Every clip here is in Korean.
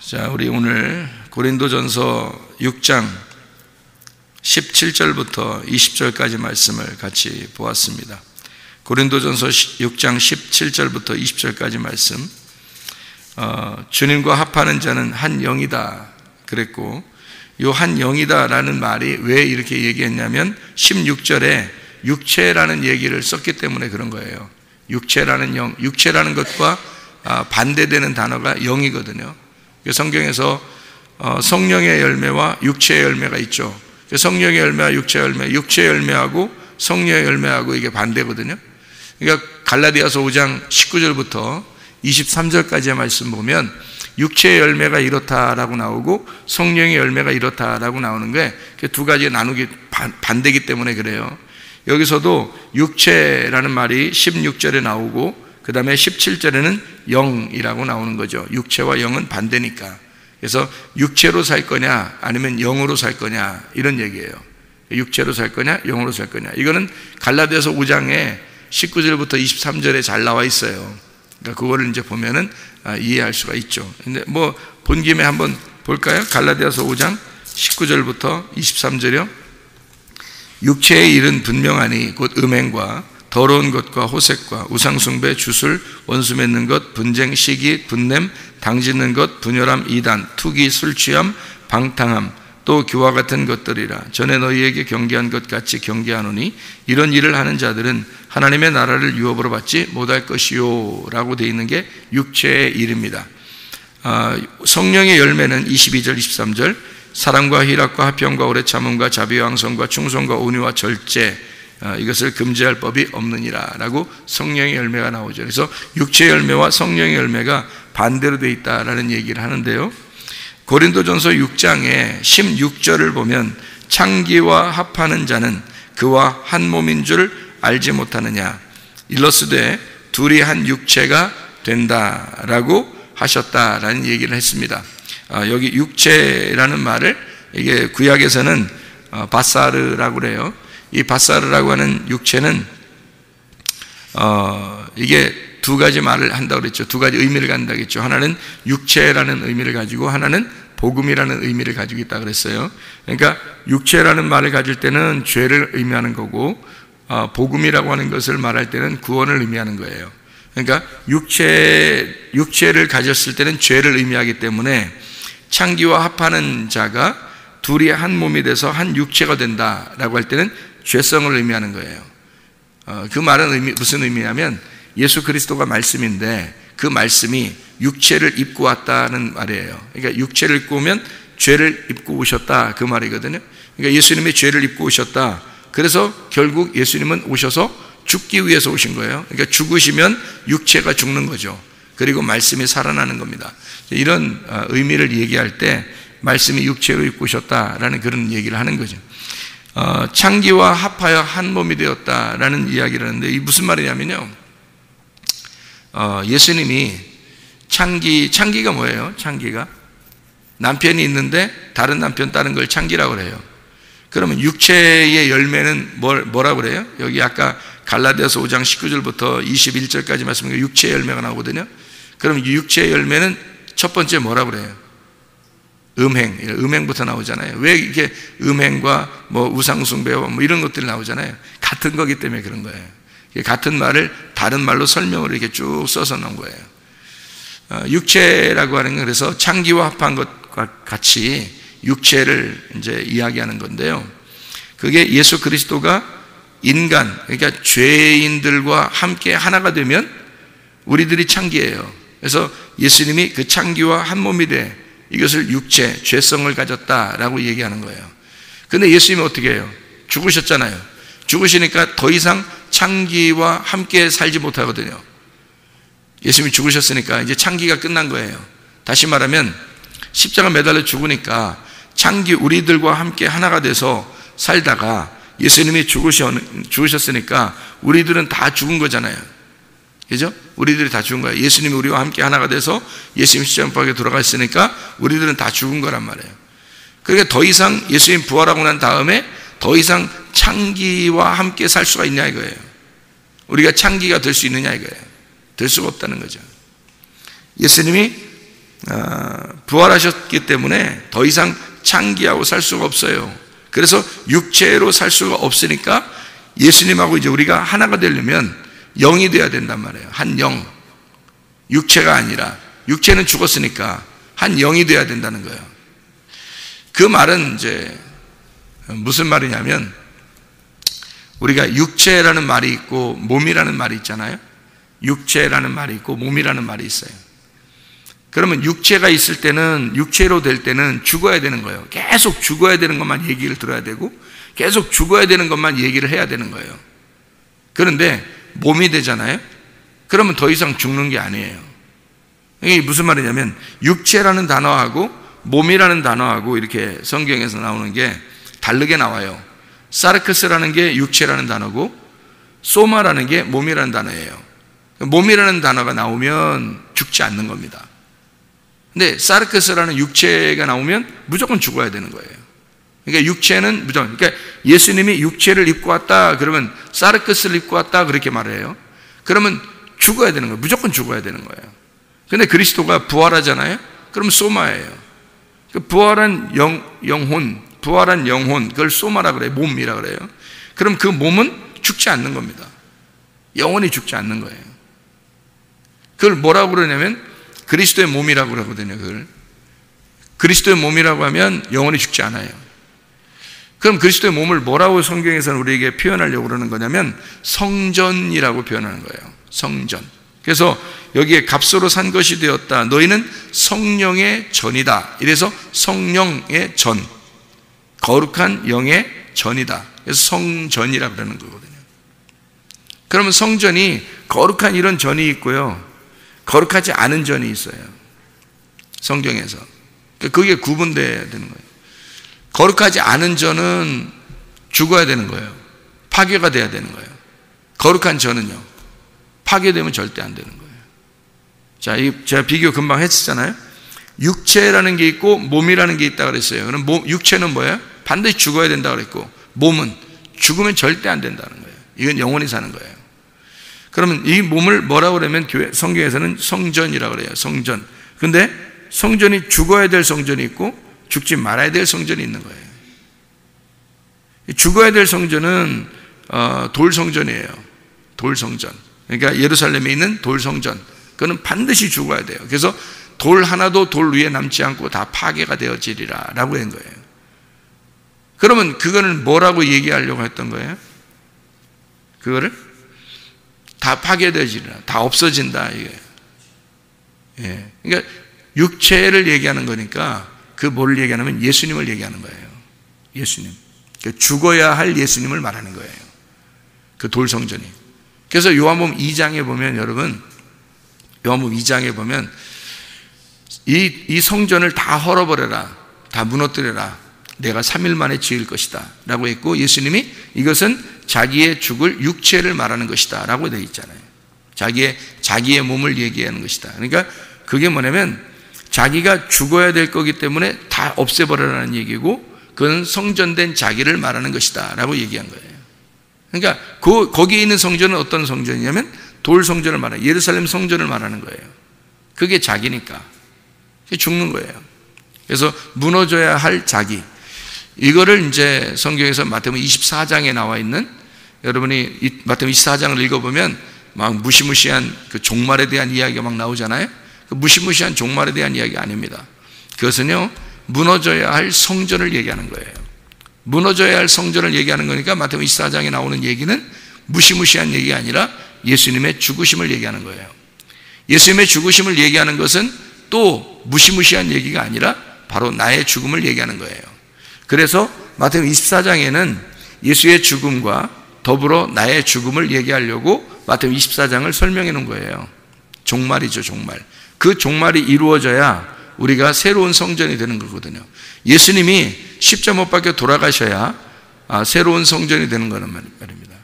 자, 우리 오늘 고린도전서 6장 17절부터 20절까지 말씀을 같이 보았습니다. 고린도전서 6장 17절부터 20절까지 말씀, 주님과 합하는 자는 한 영이다 그랬고, 이 한 영이다 라는 말이 왜 이렇게 얘기했냐면 16절에 육체라는 얘기를 썼기 때문에 그런 거예요. 육체라는 영, 육체라는 것과 반대되는 단어가 영이거든요. 성경에서 성령의 열매와 육체의 열매가 있죠. 성령의 열매와 육체의 열매, 육체의 열매하고 성령의 열매하고 이게 반대거든요. 그러니까 갈라디아서 5장 19절부터 23절까지의 말씀 보면 육체의 열매가 이렇다라고 나오고 성령의 열매가 이렇다라고 나오는 게 두 가지 나누기 반대이기 때문에 그래요. 여기서도 육체라는 말이 16절에 나오고 그 다음에 17절에는 영이라고 나오는 거죠. 육체와 영은 반대니까. 그래서 육체로 살 거냐 아니면 영으로 살 거냐 이런 얘기예요. 육체로 살 거냐 영으로 살 거냐. 이거는 갈라디아서 5장에 19절부터 23절에 잘 나와 있어요. 그러니까 그거를 이제 보면은 이해할 수가 있죠. 근데 뭐 본 김에 한번 볼까요? 갈라디아서 5장 19절부터 23절이요. 육체의 일은 분명하니 곧 음행과 더러운 것과 호색과 우상숭배, 주술, 원수 맺는 것, 분쟁, 시기, 분냄, 당짓는 것, 분열함, 이단, 투기, 술취함, 방탕함, 또 교와 같은 것들이라. 전에 너희에게 경계한 것 같이 경계하노니 이런 일을 하는 자들은 하나님의 나라를 유업으로 받지 못할 것이요 라고 되어 있는 게 육체의 일입니다. 성령의 열매는 22절 23절 사랑과 희락과 화평과 오래 참음과 자비와 양성과 충성과 온유와 절제, 이것을 금지할 법이 없느니라 라고 성령의 열매가 나오죠. 그래서 육체의 열매와 성령의 열매가 반대로 되어 있다라는 얘기를 하는데요. 고린도전서 6장의 16절을 보면 창기와 합하는 자는 그와 한 몸인 줄 알지 못하느냐, 일러스되 둘이 한 육체가 된다라고 하셨다라는 얘기를 했습니다. 여기 육체라는 말을 이게 구약에서는 바사르라고 그래요. 이 바사르라고 하는 육체는 이게 두 가지 말을 한다고 그랬죠. 두 가지 의미를 갖는다고 했죠. 하나는 육체라는 의미를 가지고 하나는 복음이라는 의미를 가지고 있다 그랬어요. 그러니까 육체라는 말을 가질 때는 죄를 의미하는 거고, 복음이라고 하는 것을 말할 때는 구원을 의미하는 거예요. 그러니까 육체를 가졌을 때는 죄를 의미하기 때문에 창기와 합하는 자가 둘이 한 몸이 돼서 한 육체가 된다라고 할 때는 죄성을 의미하는 거예요. 그 말은 무슨 의미냐면 예수 그리스도가 말씀인데 그 말씀이 육체를 입고 왔다는 말이에요. 그러니까 육체를 입고 오면 죄를 입고 오셨다 그 말이거든요. 그러니까 예수님이 죄를 입고 오셨다. 그래서 결국 예수님은 오셔서 죽기 위해서 오신 거예요. 그러니까 죽으시면 육체가 죽는 거죠. 그리고 말씀이 살아나는 겁니다. 이런 의미를 얘기할 때 말씀이 육체로 입고 오셨다라는 그런 얘기를 하는 거죠. 창기와 합하여 한 몸이 되었다라는 이야기를 하는데 이 무슨 말이냐면요. 예수님이 창기가 뭐예요? 창기가 남편이 있는데 다른 남편 따는 걸 창기라고 그래요. 그러면 육체의 열매는 뭐라고 그래요? 여기 아까 갈라디아서 5장 19절부터 21절까지 말씀하면 육체의 열매가 나오거든요. 그럼 육체의 열매는 첫 번째 뭐라고 그래요? 음행부터 나오잖아요. 왜 이렇게 음행과 뭐 우상숭배와 뭐 이런 것들이 나오잖아요. 같은 거기 때문에 그런 거예요. 같은 말을 다른 말로 설명을 이렇게 쭉 써서 놓은 거예요. 육체라고 하는 건 그래서 창기와 합한 것과 같이 육체를 이제 이야기하는 건데요. 그게 예수 그리스도가 인간, 그러니까 죄인들과 함께 하나가 되면 우리들이 창기예요. 그래서 예수님이 그 창기와 한 몸이 돼 이것을 육체, 죄성을 가졌다라고 얘기하는 거예요. 근데 예수님이 어떻게 해요? 죽으셨잖아요. 죽으시니까 더 이상 창기와 함께 살지 못하거든요. 예수님이 죽으셨으니까 이제 창기가 끝난 거예요. 다시 말하면 십자가 매달려 죽으니까 창기 우리들과 함께 하나가 돼서 살다가 예수님이 죽으셨으니까 우리들은 다 죽은 거잖아요. 그죠? 우리들이 다 죽은 거예요. 예수님이 우리와 함께 하나가 돼서 예수님 십자가에 돌아갔으니까 우리들은 다 죽은 거란 말이에요. 그러니까 더 이상 예수님 부활하고 난 다음에 더 이상 창기와 함께 살 수가 있냐 이거예요. 우리가 창기가 될 수 있느냐 이거예요. 될 수가 없다는 거죠. 예수님이 부활하셨기 때문에 더 이상 창기하고 살 수가 없어요. 그래서 육체로 살 수가 없으니까 예수님하고 이제 우리가 하나가 되려면 영이 돼야 된단 말이에요. 한 영, 육체가 아니라, 육체는 죽었으니까 한 영이 돼야 된다는 거예요. 그 말은 이제 무슨 말이냐면, 우리가 육체라는 말이 있고 몸이라는 말이 있잖아요. 육체라는 말이 있고 몸이라는 말이 있어요. 그러면 육체가 있을 때는, 육체로 될 때는 죽어야 되는 거예요. 계속 죽어야 되는 것만 얘기를 들어야 되고 계속 죽어야 되는 것만 얘기를 해야 되는 거예요. 그런데 몸이 되잖아요. 그러면 더 이상 죽는 게 아니에요. 이게 무슨 말이냐면, 육체라는 단어하고 몸이라는 단어하고 이렇게 성경에서 나오는 게 다르게 나와요. 사르크스라는 게 육체라는 단어고 소마라는 게 몸이라는 단어예요. 몸이라는 단어가 나오면 죽지 않는 겁니다. 근데 사르크스라는 육체가 나오면 무조건 죽어야 되는 거예요. 그러니까 육체는 무조건, 그러니까 예수님이 육체를 입고 왔다 그러면, 사르크스를 입고 왔다 그렇게 말해요. 그러면 죽어야 되는 거예요. 무조건 죽어야 되는 거예요. 근데 그리스도가 부활하잖아요. 그럼 소마예요. 그 부활한 영혼, 부활한 영혼, 그걸 소마라 그래요. 몸이라 그래요. 그럼 그 몸은 죽지 않는 겁니다. 영원히 죽지 않는 거예요. 그걸 뭐라고 그러냐면 그리스도의 몸이라고 그러거든요. 그걸 그리스도의 몸이라고 하면 영원히 죽지 않아요. 그럼 그리스도의 몸을 뭐라고 성경에서는 우리에게 표현하려고 그러는 거냐면 성전이라고 표현하는 거예요. 성전. 그래서 여기에 값으로 산 것이 되었다. 너희는 성령의 전이다. 이래서 성령의 전, 거룩한 영의 전이다. 그래서 성전이라고 그러는 거거든요. 그러면 성전이 거룩한 이런 전이 있고요, 거룩하지 않은 전이 있어요. 성경에서. 그게 구분돼야 되는 거예요. 거룩하지 않은 전은 죽어야 되는 거예요. 파괴가 돼야 되는 거예요. 거룩한 전은요, 파괴되면 절대 안 되는 거예요. 자, 제가 비교 금방 했었잖아요. 육체라는 게 있고 몸이라는 게 있다고 그랬어요. 그럼 육체는 뭐예요? 반드시 죽어야 된다고 그랬고, 몸은 죽으면 절대 안 된다는 거예요. 이건 영원히 사는 거예요. 그러면 이 몸을 뭐라고 그러면 성경에서는 성전이라고 그래요. 성전. 근데 성전이 죽어야 될 성전이 있고 죽지 말아야 될 성전이 있는 거예요. 죽어야 될 성전은 돌성전이에요. 돌성전. 그러니까 예루살렘에 있는 돌성전. 그거는 반드시 죽어야 돼요. 그래서 돌 하나도 돌 위에 남지 않고 다 파괴가 되어지리라 라고 한 거예요. 그러면 그거는 뭐라고 얘기하려고 했던 거예요? 그거를 다 파괴되어지리라, 다 없어진다, 이게. 예. 그러니까 육체를 얘기하는 거니까 그 뭐를 얘기하냐면 예수님을 얘기하는 거예요. 예수님. 죽어야 할 예수님을 말하는 거예요. 그 돌성전이. 그래서 요한복음 2장에 보면, 여러분, 요한복음 2장에 보면 이 성전을 다 헐어버려라, 다 무너뜨려라, 내가 3일 만에 지을 것이다 라고 했고, 예수님이 이것은 자기의 죽을 육체를 말하는 것이다 라고 되어 있잖아요. 자기의 몸을 얘기하는 것이다. 그러니까 그게 뭐냐면 자기가 죽어야 될 거기 때문에 다 없애버려라는 얘기고, 그건 성전된 자기를 말하는 것이다 라고 얘기한 거예요. 그러니까 거기에 있는 성전은 어떤 성전이냐면 돌 성전을 말해요. 예루살렘 성전을 말하는 거예요. 그게 자기니까. 그게 죽는 거예요. 그래서 무너져야 할 자기, 이거를 이제 성경에서 마태복음 24장에 나와 있는, 여러분이 마태복음 24장을 읽어보면 막 무시무시한 그 종말에 대한 이야기가 막 나오잖아요. 그 무시무시한 종말에 대한 이야기 아닙니다. 그것은요, 무너져야 할 성전을 얘기하는 거예요. 무너져야 할 성전을 얘기하는 거니까 마태복음 24장에 나오는 얘기는 무시무시한 얘기가 아니라 예수님의 죽으심을 얘기하는 거예요. 예수님의 죽으심을 얘기하는 것은 또 무시무시한 얘기가 아니라 바로 나의 죽음을 얘기하는 거예요. 그래서 마태복음 24장에는 예수의 죽음과 더불어 나의 죽음을 얘기하려고 마태복음 24장을 설명해 놓은 거예요. 종말이죠, 종말. 그 종말이 이루어져야 우리가 새로운 성전이 되는 거거든요. 예수님이 십자가 못 박혀 돌아가셔야 새로운 성전이 되는 거란 말입니다.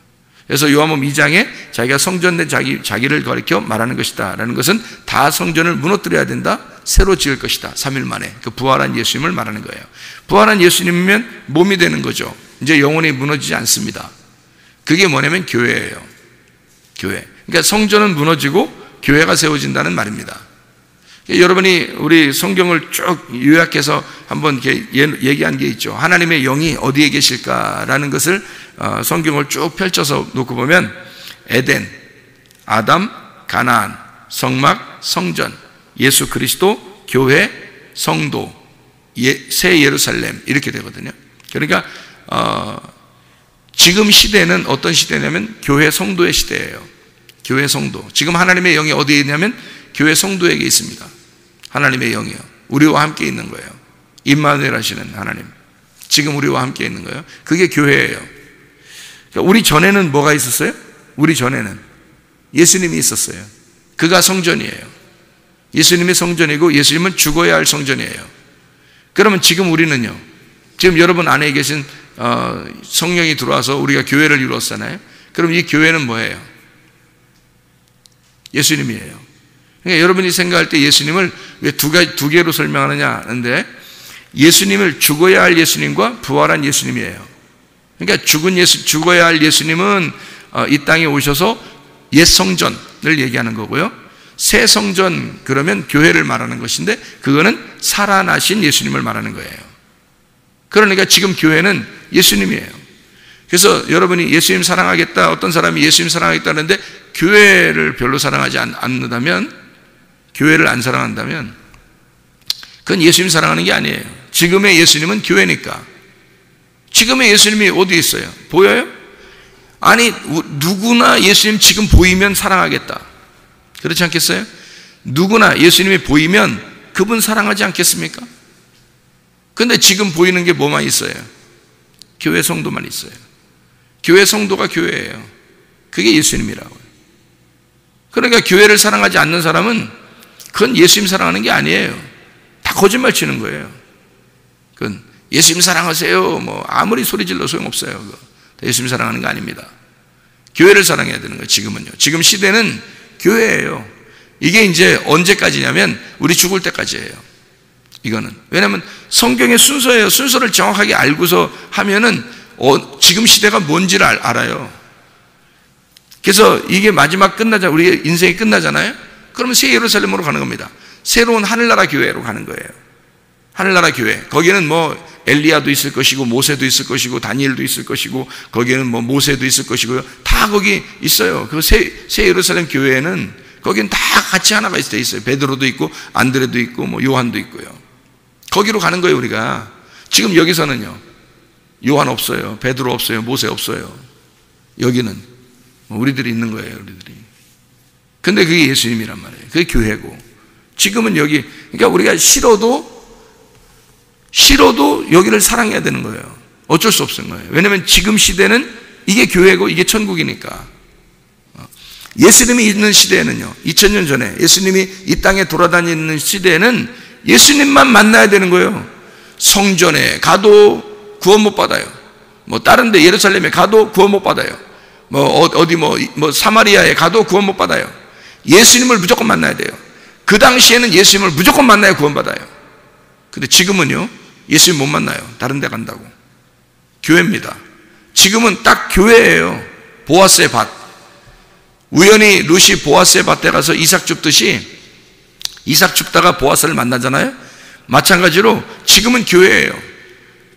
그래서 요한복음 2장에 자기가 성전된 자기를 가리켜 말하는 것이다 라는 것은 다 성전을 무너뜨려야 된다, 새로 지을 것이다, 3일 만에. 그 부활한 예수님을 말하는 거예요. 부활한 예수님이면 몸이 되는 거죠. 이제 영원히 무너지지 않습니다. 그게 뭐냐면 교회예요. 교회. 그러니까 성전은 무너지고 교회가 세워진다는 말입니다. 여러분이 우리 성경을 쭉 요약해서 한번 이렇게 얘기한 게 있죠. 하나님의 영이 어디에 계실까라는 것을 성경을 쭉 펼쳐서 놓고 보면 에덴, 아담, 가나안, 성막, 성전, 예수 그리스도, 교회, 성도, 새 예루살렘 이렇게 되거든요. 그러니까 지금 시대는 어떤 시대냐면 교회 성도의 시대예요. 교회 성도. 지금 하나님의 영이 어디에 있냐면 교회 성도에게 있습니다. 하나님의 영이요. 우리와 함께 있는 거예요. 임마누엘 하시는 하나님. 지금 우리와 함께 있는 거예요. 그게 교회예요. 그러니까 우리 전에는 뭐가 있었어요? 우리 전에는 예수님이 있었어요. 그가 성전이에요. 예수님이 성전이고 예수님은 죽어야 할 성전이에요. 그러면 지금 우리는요. 지금 여러분 안에 계신 성령이 들어와서 우리가 교회를 이루었잖아요. 그럼 이 교회는 뭐예요? 예수님이에요. 그러니까 여러분이 생각할 때 예수님을 왜 두 개로 설명하느냐 하는데 예수님을 죽어야 할 예수님과 부활한 예수님이에요. 그러니까 죽어야 할 예수님은 이 땅에 오셔서 옛 성전을 얘기하는 거고요. 새 성전 그러면 교회를 말하는 것인데 그거는 살아나신 예수님을 말하는 거예요. 그러니까 지금 교회는 예수님이에요. 그래서 여러분이 예수님 사랑하겠다, 어떤 사람이 예수님 사랑하겠다는데 교회를 별로 사랑하지 않는다면, 교회를 안 사랑한다면 그건 예수님 사랑하는 게 아니에요. 지금의 예수님은 교회니까. 지금의 예수님이 어디 있어요? 보여요? 아니 누구나 예수님 지금 보이면 사랑하겠다. 그렇지 않겠어요? 누구나 예수님이 보이면 그분 사랑하지 않겠습니까? 근데 지금 보이는 게 뭐만 있어요? 교회 성도만 있어요. 교회 성도가 교회예요. 그게 예수님이라고요. 그러니까 교회를 사랑하지 않는 사람은 그건 예수님 사랑하는 게 아니에요. 다 거짓말 치는 거예요. 그건 예수님 사랑하세요 뭐 아무리 소리 질러 소용없어요. 그거. 예수님 사랑하는 거 아닙니다. 교회를 사랑해야 되는 거예요. 지금은요. 지금 시대는 교회예요. 이게 이제 언제까지냐면 우리 죽을 때까지예요. 이거는 왜냐하면 성경의 순서예요. 순서를 정확하게 알고서 하면은 지금 시대가 뭔지를 알아요. 그래서 이게 마지막 끝나자 우리의 인생이 끝나잖아요. 그러면 새 예루살렘으로 가는 겁니다. 새로운 하늘나라 교회로 가는 거예요. 하늘나라 교회. 거기는 뭐 엘리야도 있을 것이고 모세도 있을 것이고 다니엘도 있을 것이고 거기에는 뭐 모세도 있을 것이고요. 다 거기 있어요. 그 새 예루살렘 교회에는 거기는 다 같이 하나가 있어요. 베드로도 있고 안드레도 있고 뭐 요한도 있고요. 거기로 가는 거예요. 우리가 지금 여기서는요. 요한 없어요. 베드로 없어요. 모세 없어요. 여기는 우리들이 있는 거예요. 우리들이. 근데 그게 예수님이란 말이에요. 그게 교회고. 지금은 여기 그러니까 우리가 싫어도 여기를 사랑해야 되는 거예요. 어쩔 수 없는 거예요. 왜냐하면 지금 시대는 이게 교회고 이게 천국이니까. 예수님이 있는 시대에는요. 2000년 전에 예수님이 이 땅에 돌아다니는 시대에는 예수님만 만나야 되는 거예요. 성전에 가도 구원 못 받아요. 뭐 다른 데 예루살렘에 가도 구원 못 받아요. 뭐 어디 뭐 사마리아에 가도 구원 못 받아요. 예수님을 무조건 만나야 돼요. 그 당시에는 예수님을 무조건 만나야 구원 받아요. 근데 지금은요. 예수님 못 만나요. 다른 데 간다고. 교회입니다. 지금은 딱 교회예요. 보아스의 밭. 우연히 룻이 보아스의 밭에 가서 이삭 줍듯이 이삭 줍다가 보아스를 만나잖아요. 마찬가지로 지금은 교회예요.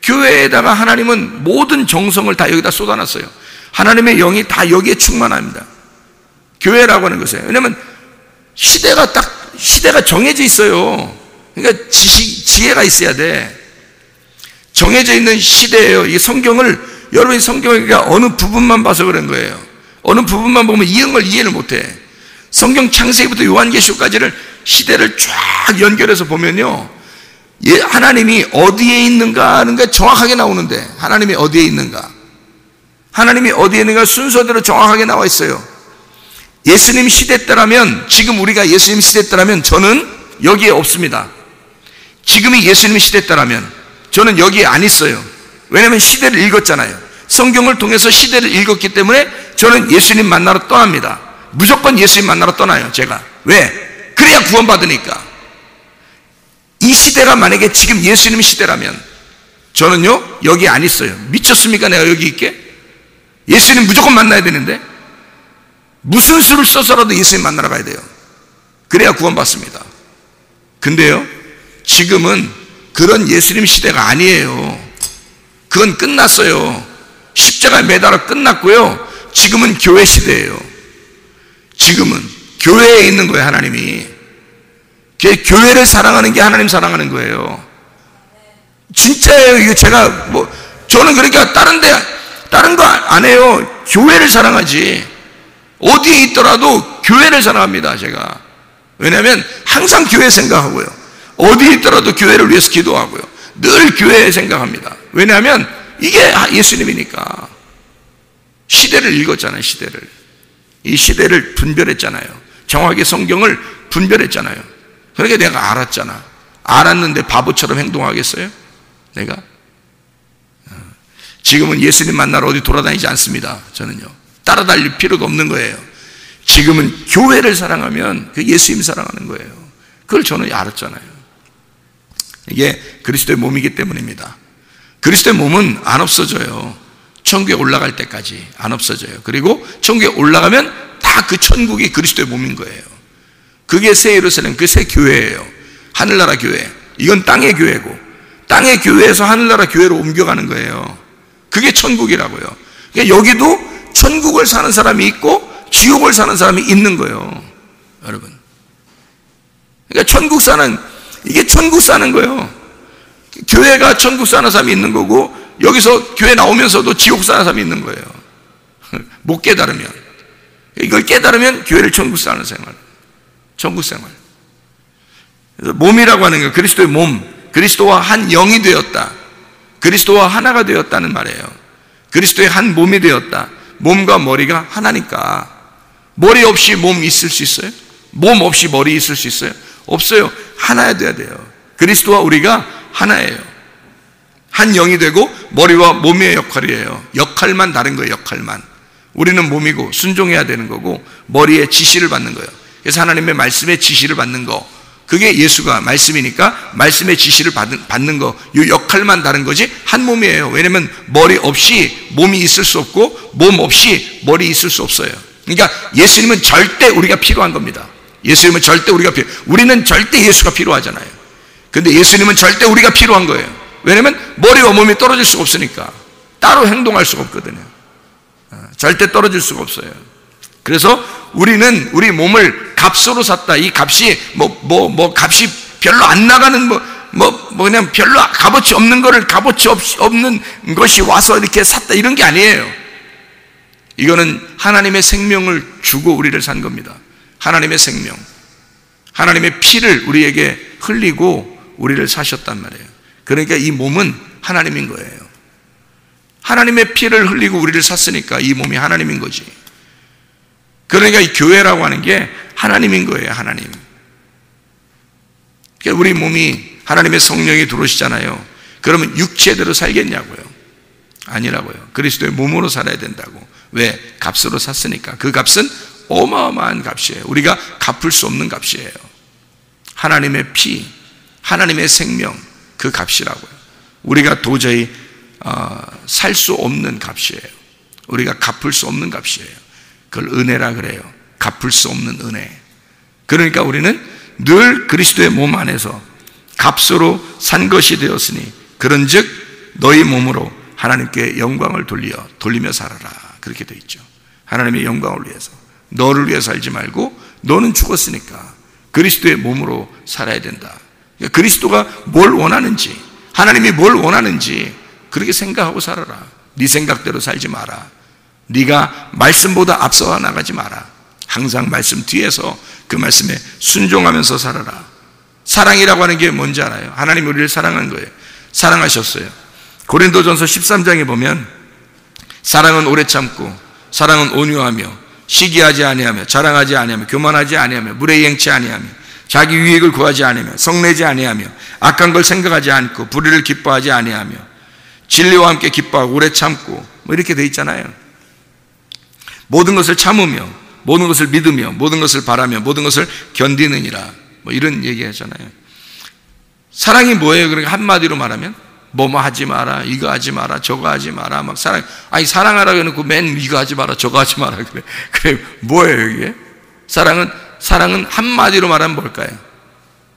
교회에다가 하나님은 모든 정성을 다 여기다 쏟아놨어요. 하나님의 영이 다 여기에 충만합니다. 교회라고 하는 것이에요. 왜냐하면 시대가 정해져 있어요. 그러니까 지혜가 있어야 돼. 정해져 있는 시대예요. 이 성경을 여러분이 성경을 어느 부분만 봐서 그런 거예요. 어느 부분만 보면 이런 걸 이해를 못해. 성경 창세기부터 요한계시록까지를 시대를 쫙 연결해서 보면요. 하나님이 어디에 있는가 하는 게 정확하게 나오는데 하나님이 어디에 있는가? 하나님이 어디에 있는가 순서대로 정확하게 나와 있어요. 예수님 시대 때라면 지금 우리가 예수님 시대 때라면 저는 여기에 없습니다. 지금이 예수님 시대 때라면 저는 여기에 안 있어요. 왜냐하면 시대를 읽었잖아요. 성경을 통해서 시대를 읽었기 때문에 저는 예수님 만나러 떠납니다. 무조건 예수님 만나러 떠나요. 제가. 왜? 그래야 구원받으니까. 이 시대가 만약에 지금 예수님 시대라면 저는요 여기 안 있어요. 미쳤습니까? 내가 여기 있게? 예수님 무조건 만나야 되는데 무슨 수를 써서라도 예수님 만나러 가야 돼요. 그래야 구원받습니다. 근데요, 지금은 그런 예수님 시대가 아니에요. 그건 끝났어요. 십자가에 매달아 끝났고요. 지금은 교회 시대예요. 지금은 교회에 있는 거예요, 하나님이. 교회를 사랑하는 게 하나님 사랑하는 거예요. 진짜예요. 이거 제가 저는 그러니까 다른 거 안 해요. 교회를 사랑하지. 어디에 있더라도 교회를 사랑합니다, 제가. 왜냐하면 항상 교회 생각하고요. 어디에 있더라도 교회를 위해서 기도하고요. 늘 교회 생각합니다. 왜냐하면 이게 예수님이니까. 시대를 읽었잖아요, 시대를. 이 시대를 분별했잖아요. 정확하게 성경을 분별했잖아요. 그러니까 내가 알았잖아. 알았는데 바보처럼 행동하겠어요? 내가? 지금은 예수님 만나러 어디 돌아다니지 않습니다. 저는요. 따라다닐 필요가 없는 거예요. 지금은 교회를 사랑하면 그 예수님 사랑하는 거예요. 그걸 저는 알았잖아요. 이게 그리스도의 몸이기 때문입니다. 그리스도의 몸은 안 없어져요. 천국에 올라갈 때까지 안 없어져요. 그리고 천국에 올라가면 다 그 천국이 그리스도의 몸인 거예요. 그게 새 예루살렘, 그 새 교회예요. 하늘나라 교회. 이건 땅의 교회고, 땅의 교회에서 하늘나라 교회로 옮겨가는 거예요. 그게 천국이라고요. 그러니까 여기도 천국을 사는 사람이 있고 지옥을 사는 사람이 있는 거예요, 여러분. 그러니까 이게 천국 사는 거예요. 교회가 천국 사는 사람이 있는 거고, 여기서 교회 나오면서도 지옥 사는 사람이 있는 거예요. 못 깨달으면. 이걸 깨달으면 교회를 천국 사는 생활, 천국 생활. 그래서 몸이라고 하는 게 그리스도의 몸, 그리스도와 한 영이 되었다. 그리스도와 하나가 되었다는 말이에요. 그리스도의 한 몸이 되었다. 몸과 머리가 하나니까. 머리 없이 몸 있을 수 있어요? 몸 없이 머리 있을 수 있어요? 없어요. 하나야 돼야 돼요. 그리스도와 우리가 하나예요. 한 영이 되고 머리와 몸의 역할이에요. 역할만 다른 거예요, 역할만. 우리는 몸이고 순종해야 되는 거고 머리에 지시를 받는 거예요. 그래서 하나님의 말씀에 지시를 받는 거, 그게 예수가 말씀이니까 말씀의 지시를 받는 거, 이 역할만 다른 거지 한 몸이에요. 왜냐하면 머리 없이 몸이 있을 수 없고 몸 없이 머리 있을 수 없어요. 그러니까 예수님은 절대 우리가 필요한 겁니다. 예수님은 절대 우리는 절대 예수가 필요하잖아요. 근데 예수님은 절대 우리가 필요한 거예요. 왜냐하면 머리와 몸이 떨어질 수가 없으니까. 따로 행동할 수가 없거든요. 절대 떨어질 수가 없어요. 그래서 우리는 우리 몸을 값으로 샀다. 이 값이 값이 별로 안 나가는 그냥 별로 값어치 없는 거를 값어치 없는 것이 와서 이렇게 샀다, 이런 게 아니에요. 이거는 하나님의 생명을 주고 우리를 산 겁니다. 하나님의 생명, 하나님의 피를 우리에게 흘리고 우리를 사셨단 말이에요. 그러니까 이 몸은 하나님인 거예요. 하나님의 피를 흘리고 우리를 샀으니까 이 몸이 하나님인 거지. 그러니까 이 교회라고 하는 게 하나님인 거예요, 하나님. 그러니까 우리 몸이 하나님의 성령이 들어오시잖아요. 그러면 육체대로 살겠냐고요? 아니라고요. 그리스도의 몸으로 살아야 된다고. 왜? 값으로 샀으니까. 그 값은 어마어마한 값이에요. 우리가 갚을 수 없는 값이에요. 하나님의 피, 하나님의 생명, 그 값이라고요. 우리가 도저히 살 수 없는 값이에요. 우리가 갚을 수 없는 값이에요. 그걸 은혜라 그래요. 갚을 수 없는 은혜. 그러니까 우리는 늘 그리스도의 몸 안에서 값으로 산 것이 되었으니 그런즉 너희 몸으로 하나님께 영광을 돌리며 살아라. 그렇게 되어 있죠. 하나님의 영광을 위해서. 너를 위해 살지 말고 너는 죽었으니까 그리스도의 몸으로 살아야 된다. 그러니까 그리스도가 뭘 원하는지, 하나님이 뭘 원하는지 그렇게 생각하고 살아라. 네 생각대로 살지 마라. 네가 말씀보다 앞서 나가지 마라. 항상 말씀 뒤에서 그 말씀에 순종하면서 살아라. 사랑이라고 하는 게 뭔지 알아요? 하나님이 우리를 사랑한 거예요. 사랑하셨어요. 고린도전서 13장에 보면 사랑은 오래 참고, 사랑은 온유하며, 시기하지 아니하며, 자랑하지 아니하며, 교만하지 아니하며, 무례행치 아니하며, 자기 유익을 구하지 아니하며, 성내지 아니하며, 악한 걸 생각하지 않고, 불의를 기뻐하지 아니하며, 진리와 함께 기뻐하고 오래 참고, 이렇게 돼 있잖아요. 모든 것을 참으며, 모든 것을 믿으며, 모든 것을 바라며, 모든 것을 견디느니라. 이런 얘기 하잖아요. 사랑이 뭐예요? 그러니까 한마디로 말하면 뭐뭐 하지 마라, 이거 하지 마라, 저거 하지 마라, 막 사랑하라고 해놓고 맨 이거 하지 마라, 저거 하지 마라 그래 뭐예요 이게? 사랑은 한마디로 말하면 뭘까요?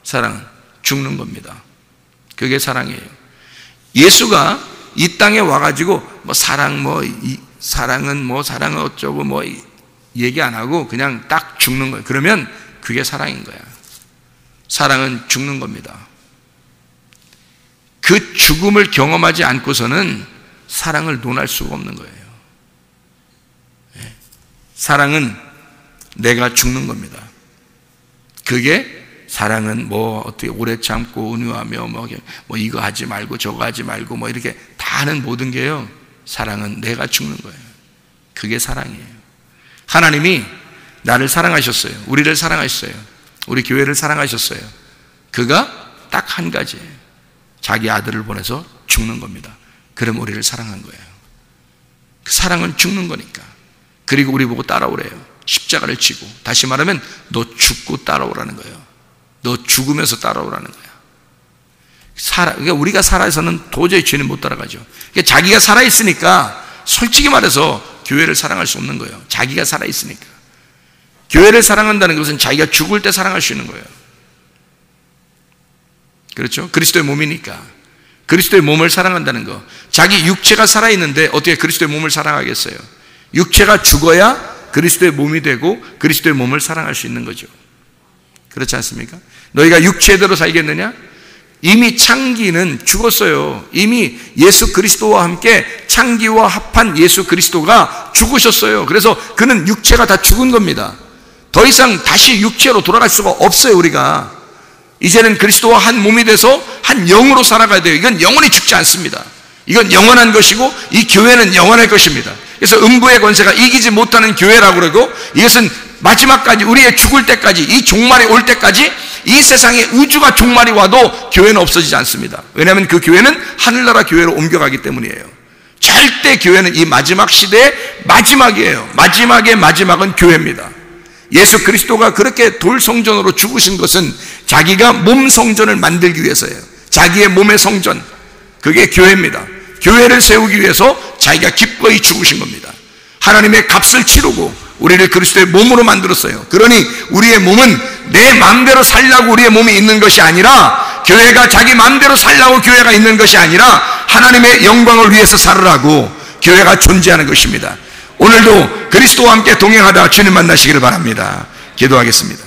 사랑은 죽는 겁니다. 그게 사랑이에요. 예수가 이 땅에 와가지고 사랑은 어쩌고 얘기 안 하고 그냥 딱 죽는 거예요. 그러면 그게 사랑인 거야. 사랑은 죽는 겁니다. 그 죽음을 경험하지 않고서는 사랑을 논할 수가 없는 거예요. 사랑은 내가 죽는 겁니다. 그게 사랑은 어떻게 오래 참고 온유하며 이거 하지 말고 저거 하지 말고 이렇게 다 하는 모든 게요. 사랑은 내가 죽는 거예요. 그게 사랑이에요. 하나님이 나를 사랑하셨어요. 우리를 사랑하셨어요. 우리 교회를 사랑하셨어요. 그가 딱 한 가지예요. 자기 아들을 보내서 죽는 겁니다. 그럼 우리를 사랑한 거예요. 그 사랑은 죽는 거니까. 그리고 우리 보고 따라오래요. 십자가를 지고. 다시 말하면 너 죽고 따라오라는 거예요. 너 죽으면서 따라오라는 거예요. 그러니까 우리가 살아서는 도저히 죄는 못 따라가죠. 그러니까 자기가 살아있으니까 솔직히 말해서 교회를 사랑할 수 없는 거예요. 자기가 살아있으니까. 교회를 사랑한다는 것은 자기가 죽을 때 사랑할 수 있는 거예요. 그렇죠? 그리스도의 몸이니까. 그리스도의 몸을 사랑한다는 거. 자기 육체가 살아있는데 어떻게 그리스도의 몸을 사랑하겠어요? 육체가 죽어야 그리스도의 몸이 되고 그리스도의 몸을 사랑할 수 있는 거죠. 그렇지 않습니까? 너희가 육체대로 살겠느냐? 이미 창기는 죽었어요. 이미 예수 그리스도와 함께 창기와 합한 예수 그리스도가 죽으셨어요. 그래서 그는 육체가 다 죽은 겁니다. 더 이상 다시 육체로 돌아갈 수가 없어요. 우리가 이제는 그리스도와 한 몸이 돼서 한 영으로 살아가야 돼요. 이건 영원히 죽지 않습니다. 이건 영원한 것이고 이 교회는 영원할 것입니다. 그래서 음부의 권세가 이기지 못하는 교회라고 그러고, 이것은 마지막까지 우리의 죽을 때까지, 이 종말이 올 때까지, 이 세상에 우주가 종말이 와도 교회는 없어지지 않습니다. 왜냐하면 그 교회는 하늘나라 교회로 옮겨가기 때문이에요. 절대 교회는 이 마지막 시대의 마지막이에요. 마지막의 마지막은 교회입니다. 예수 그리스도가 그렇게 돌 성전으로 죽으신 것은 자기가 몸 성전을 만들기 위해서예요. 자기의 몸의 성전, 그게 교회입니다. 교회를 세우기 위해서 자기가 기꺼이 죽으신 겁니다. 하나님의 값을 치르고 우리를 그리스도의 몸으로 만들었어요. 그러니 우리의 몸은 내 마음대로 살려고 우리의 몸이 있는 것이 아니라, 교회가 자기 마음대로 살려고 교회가 있는 것이 아니라 하나님의 영광을 위해서 살으라고 교회가 존재하는 것입니다. 오늘도 그리스도와 함께 동행하다 주님 만나시기를 바랍니다. 기도하겠습니다.